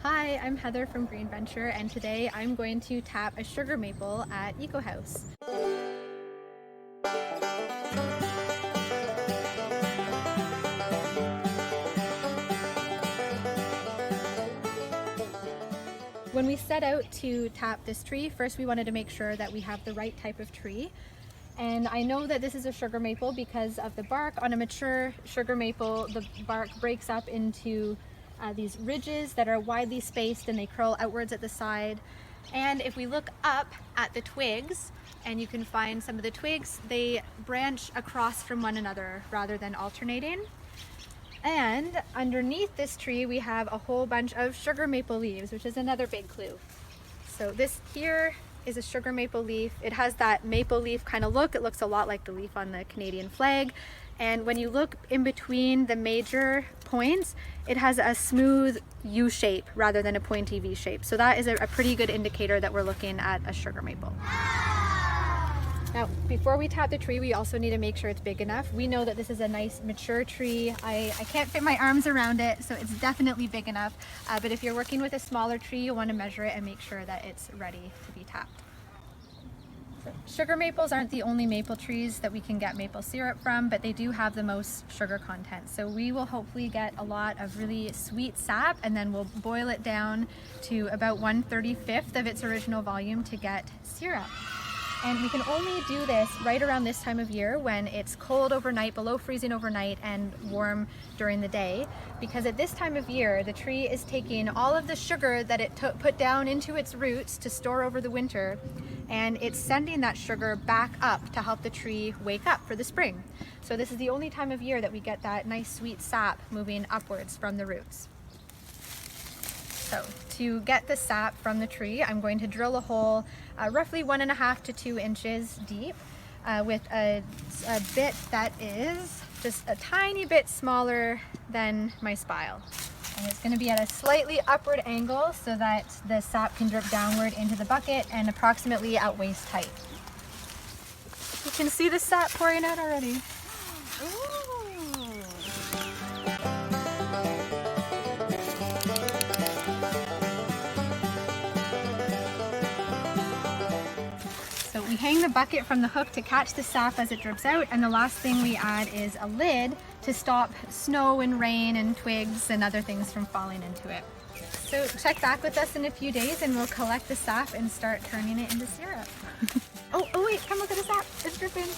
Hi, I'm Heather from Green Venture, and today I'm going to tap a sugar maple at EcoHouse. When we set out to tap this tree, first we wanted to make sure that we have the right type of tree. And I know that this is a sugar maple because of the bark. On a mature sugar maple, the bark breaks up into these ridges that are widely spaced and they curl outwards at the side. And if we look up at the twigs, and you can find some of the twigs, they branch across from one another rather than alternating. And underneath this tree, we have a whole bunch of sugar maple leaves, which is another big clue. So this here is a sugar maple leaf. It has that maple leaf kind of look. It looks a lot like the leaf on the Canadian flag. And when you look in between the major points, it has a smooth U shape rather than a pointy V shape. So that is a pretty good indicator that we're looking at a sugar maple. Now, before we tap the tree, we also need to make sure it's big enough. We know that this is a nice mature tree. I can't fit my arms around it, so it's definitely big enough. But if you're working with a smaller tree, you'll want to measure it and make sure that it's ready to be tapped. Sugar maples aren't the only maple trees that we can get maple syrup from, but they do have the most sugar content. So we will hopefully get a lot of really sweet sap, and then we'll boil it down to about 1/35 of its original volume to get syrup. And we can only do this right around this time of year when it's cold overnight, below freezing overnight, and warm during the day. Because at this time of year, the tree is taking all of the sugar that it put down into its roots to store over the winter, and it's sending that sugar back up to help the tree wake up for the spring. So this is the only time of year that we get that nice sweet sap moving upwards from the roots. So to get the sap from the tree, I'm going to drill a hole roughly 1.5 to 2 inches deep with a bit that is just a tiny bit smaller than my spile. And it's going to be at a slightly upward angle so that the sap can drip downward into the bucket and approximately at waist height. You can see the sap pouring out already. So we hang the bucket from the hook to catch the sap as it drips out, and the last thing we add is a lid to stop snow and rain and twigs and other things from falling into it. So check back with us in a few days and we'll collect the sap and start turning it into syrup. Oh wait, come look at the sap, it's dripping.